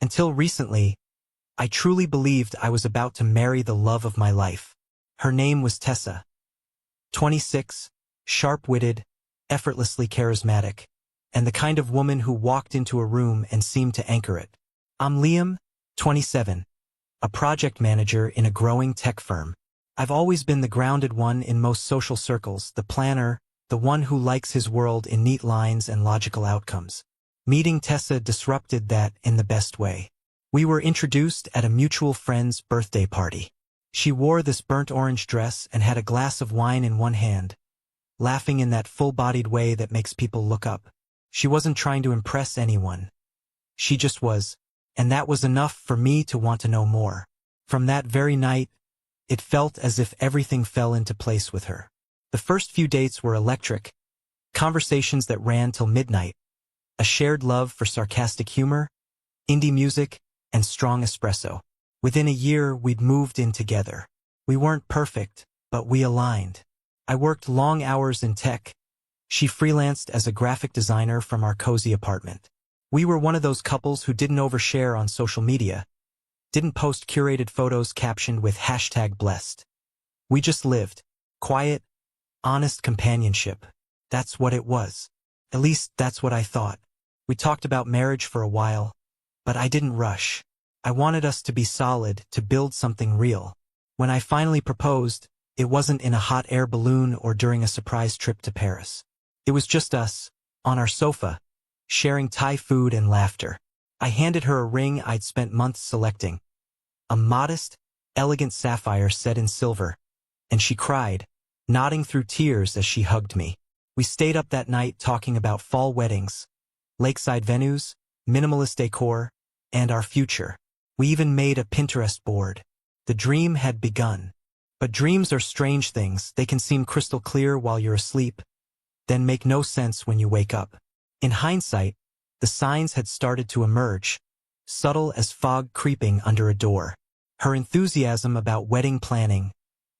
Until recently, I truly believed I was about to marry the love of my life. Her name was Tessa. 26, sharp-witted, effortlessly charismatic, and the kind of woman who walked into a room and seemed to anchor it. I'm Liam, 27, a project manager in a growing tech firm. I've always been the grounded one in most social circles, the planner, the one who likes his world in neat lines and logical outcomes. Meeting Tessa disrupted that in the best way. We were introduced at a mutual friend's birthday party. She wore this burnt orange dress and had a glass of wine in one hand, laughing in that full-bodied way that makes people look up. She wasn't trying to impress anyone. She just was, and that was enough for me to want to know more. From that very night, it felt as if everything fell into place with her. The first few dates were electric, conversations that ran till midnight, a shared love for sarcastic humor, indie music, and strong espresso. Within a year, we'd moved in together. We weren't perfect, but we aligned. I worked long hours in tech. She freelanced as a graphic designer from our cozy apartment. We were one of those couples who didn't overshare on social media, didn't post curated photos captioned with #blessed. We just lived. Quiet, honest companionship. That's what it was. At least that's what I thought. We talked about marriage for a while, but I didn't rush. I wanted us to be solid, to build something real. When I finally proposed, it wasn't in a hot air balloon or during a surprise trip to Paris. It was just us, on our sofa, sharing Thai food and laughter. I handed her a ring I'd spent months selecting. A modest, elegant sapphire set in silver, and she cried, nodding through tears as she hugged me. We stayed up that night talking about fall weddings, lakeside venues, minimalist decor, and our future. We even made a Pinterest board. The dream had begun. But dreams are strange things. They can seem crystal clear while you're asleep, then make no sense when you wake up. In hindsight, the signs had started to emerge, subtle as fog creeping under a door. Her enthusiasm about wedding planning,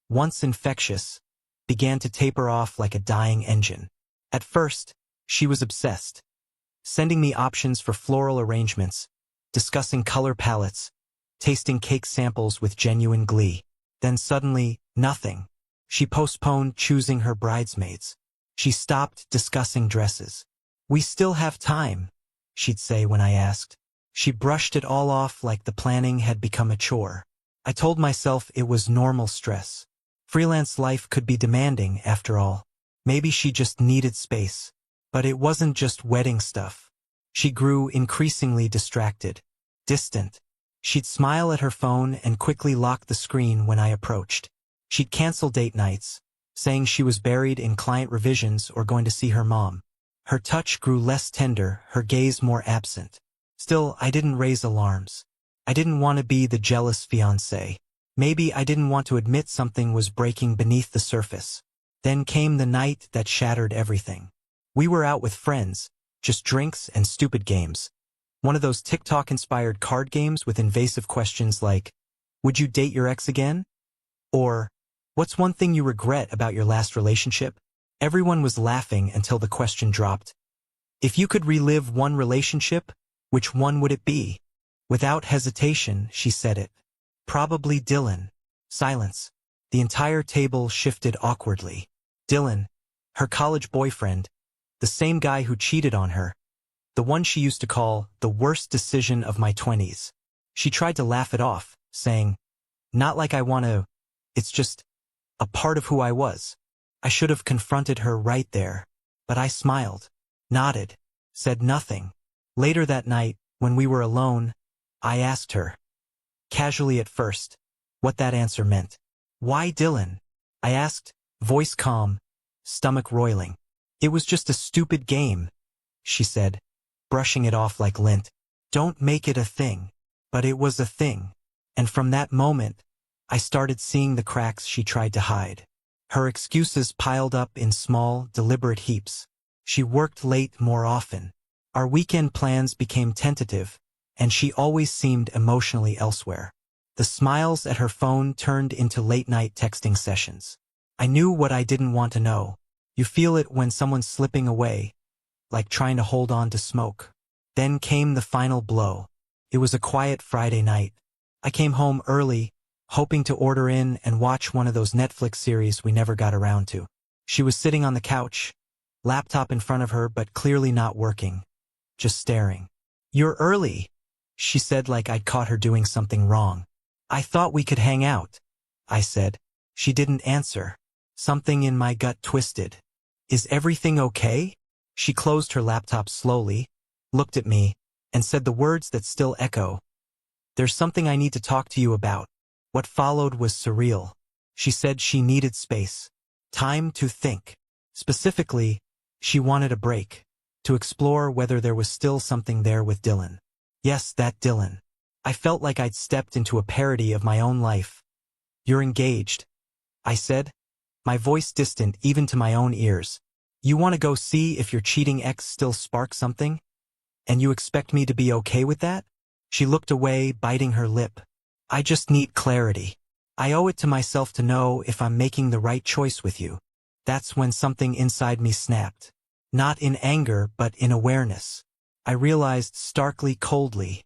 once infectious, began to taper off like a dying engine. At first, she was obsessed, sending me options for floral arrangements, discussing color palettes, tasting cake samples with genuine glee. Then suddenly, nothing. She postponed choosing her bridesmaids. She stopped discussing dresses. "We still have time," she'd say when I asked. She brushed it all off like the planning had become a chore. I told myself it was normal stress. Freelance life could be demanding, after all. Maybe she just needed space. But it wasn't just wedding stuff. She grew increasingly distracted, distant. She'd smile at her phone and quickly lock the screen when I approached. She'd cancel date nights, saying she was buried in client revisions or going to see her mom. Her touch grew less tender, her gaze more absent. Still, I didn't raise alarms. I didn't want to be the jealous fiancé. Maybe I didn't want to admit something was breaking beneath the surface. Then came the night that shattered everything. We were out with friends, just drinks and stupid games. One of those TikTok-inspired card games with invasive questions like, "Would you date your ex again?" Or, "What's one thing you regret about your last relationship?" Everyone was laughing until the question dropped. If you could relive one relationship, which one would it be? Without hesitation, she said it. Probably Dylan. Silence. The entire table shifted awkwardly. Dylan, her college boyfriend, the same guy who cheated on her, the one she used to call the worst decision of my 20s. She tried to laugh it off, saying, "Not like I want to, it's just a part of who I was." I should have confronted her right there, but I smiled, nodded, said nothing. Later that night, when we were alone, I asked her, casually at first, what that answer meant. "Why Dylan?" I asked, voice calm, stomach roiling. "It was just a stupid game," she said, brushing it off like lint. "Don't make it a thing." But it was a thing. And from that moment, I started seeing the cracks she tried to hide. Her excuses piled up in small, deliberate heaps. She worked late more often. Our weekend plans became tentative, and she always seemed emotionally elsewhere. The smiles at her phone turned into late-night texting sessions. I knew what I didn't want to know. You feel it when someone's slipping away, like trying to hold on to smoke. Then came the final blow. It was a quiet Friday night. I came home early, hoping to order in and watch one of those Netflix series we never got around to. She was sitting on the couch, laptop in front of her but clearly not working, just staring. "You're early," she said like I'd caught her doing something wrong. "I thought we could hang out," I said. She didn't answer. Something in my gut twisted. "Is everything okay?" She closed her laptop slowly, looked at me, and said the words that still echo. "There's something I need to talk to you about." What followed was surreal. She said she needed space. Time to think. Specifically, she wanted a break, to explore whether there was still something there with Dylan. Yes, that Dylan. I felt like I'd stepped into a parody of my own life. "You're engaged," I said, my voice distant even to my own ears. "You want to go see if your cheating ex still sparks something? And you expect me to be okay with that?" She looked away, biting her lip. "I just need clarity. I owe it to myself to know if I'm making the right choice with you." That's when something inside me snapped. Not in anger, but in awareness. I realized starkly, coldly,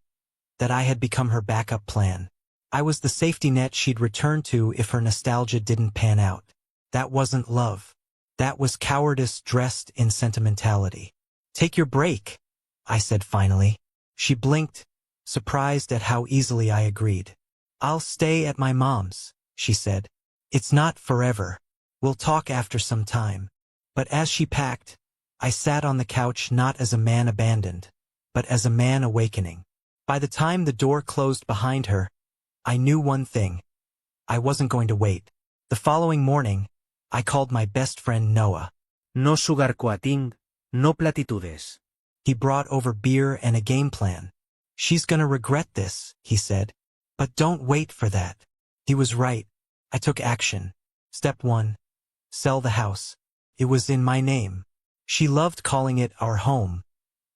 that I had become her backup plan. I was the safety net she'd return to if her nostalgia didn't pan out. That wasn't love. That was cowardice dressed in sentimentality. "Take your break," I said finally. She blinked, surprised at how easily I agreed. "I'll stay at my mom's," she said. "It's not forever. We'll talk after some time." But as she packed, I sat on the couch not as a man abandoned, but as a man awakening. By the time the door closed behind her, I knew one thing. I wasn't going to wait. The following morning, I called my best friend Noah. No sugarcoating, no platitudes. He brought over beer and a game plan. "She's gonna regret this," he said. "But don't wait for that." He was right. I took action. Step 1. Sell the house. It was in my name. She loved calling it our home,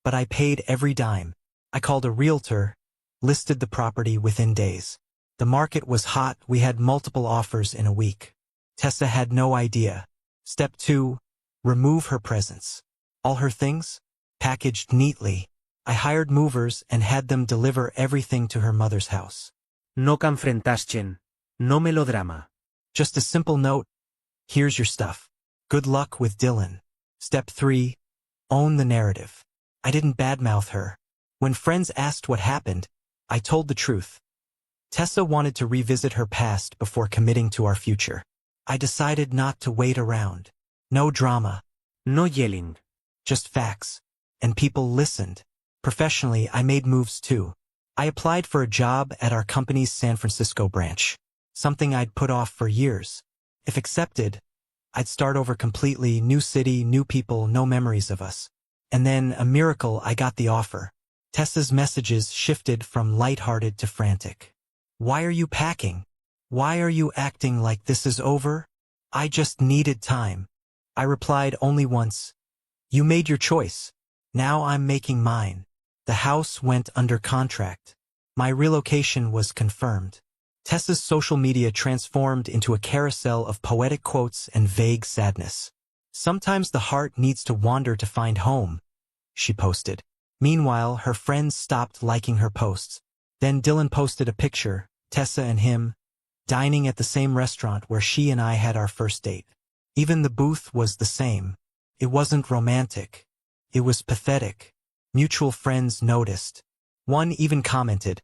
but I paid every dime. I called a realtor, listed the property within days. The market was hot. We had multiple offers in a week. Tessa had no idea. Step 2. Remove her presence. All her things, packaged neatly. I hired movers and had them deliver everything to her mother's house. No confrontación, no melodrama. Just a simple note: "Here's your stuff. Good luck with Dylan." Step 3. Own the narrative. I didn't badmouth her. When friends asked what happened, I told the truth. Tessa wanted to revisit her past before committing to our future. I decided not to wait around. No drama. No yelling. Just facts. And people listened. Professionally, I made moves too. I applied for a job at our company's San Francisco branch. Something I'd put off for years. If accepted, I'd start over completely, new city, new people, no memories of us. And then, a miracle, I got the offer. Tessa's messages shifted from lighthearted to frantic. "Why are you packing? Why are you acting like this is over?" "I just needed time." I replied only once. "You made your choice. Now I'm making mine." The house went under contract. My relocation was confirmed. Tessa's social media transformed into a carousel of poetic quotes and vague sadness. "Sometimes the heart needs to wander to find home," she posted. Meanwhile, her friends stopped liking her posts. Then Dylan posted a picture, Tessa and him, dining at the same restaurant where she and I had our first date. Even the booth was the same. It wasn't romantic. It was pathetic. Mutual friends noticed. One even commented,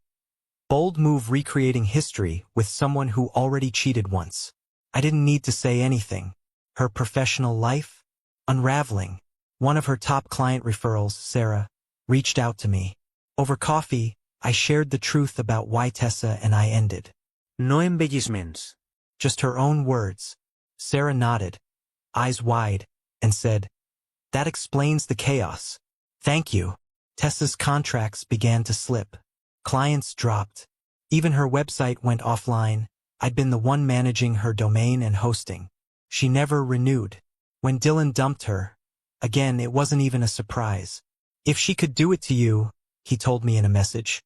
"Bold move recreating history with someone who already cheated once." I didn't need to say anything. Her professional life? Unraveling. One of her top client referrals, Sarah, reached out to me. Over coffee, I shared the truth about why Tessa and I ended. No embellishments. Just her own words. Sarah nodded, eyes wide, and said, "That explains the chaos. Thank you." Tessa's contracts began to slip. Clients dropped. Even her website went offline. I'd been the one managing her domain and hosting. She never renewed. When Dylan dumped her, again, it wasn't even a surprise. "If she could do it to you," he told me in a message,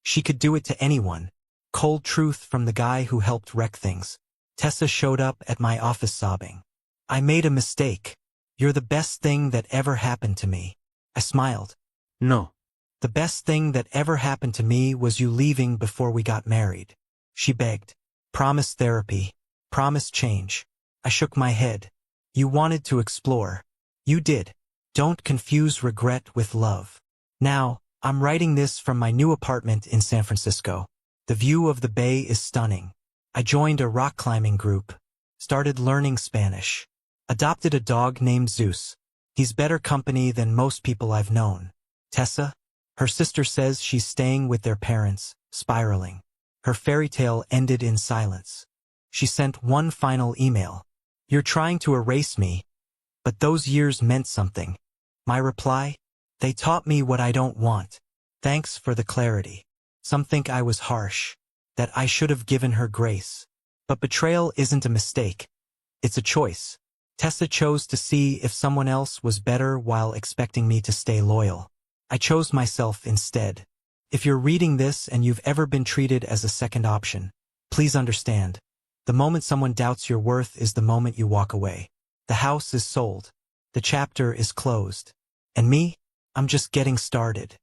"she could do it to anyone." Cold truth from the guy who helped wreck things. Tessa showed up at my office sobbing. "I made a mistake. You're the best thing that ever happened to me." I smiled. No. The best thing that ever happened to me was you leaving before we got married. She begged. Promise therapy. Promise change. I shook my head. You wanted to explore. You did. Don't confuse regret with love. Now, I'm writing this from my new apartment in San Francisco. The view of the bay is stunning. I joined a rock climbing group. Started learning Spanish. Adopted a dog named Zeus. He's better company than most people I've known. Tessa? Her sister says she's staying with their parents, spiraling. Her fairy tale ended in silence. She sent one final email. You're trying to erase me, but those years meant something. My reply? They taught me what I don't want. Thanks for the clarity. Some think I was harsh, that I should have given her grace. But betrayal isn't a mistake. It's a choice. Tessa chose to see if someone else was better while expecting me to stay loyal. I chose myself instead. If you're reading this and you've ever been treated as a second option, please understand. The moment someone doubts your worth is the moment you walk away. The house is sold. The chapter is closed. And me? I'm just getting started.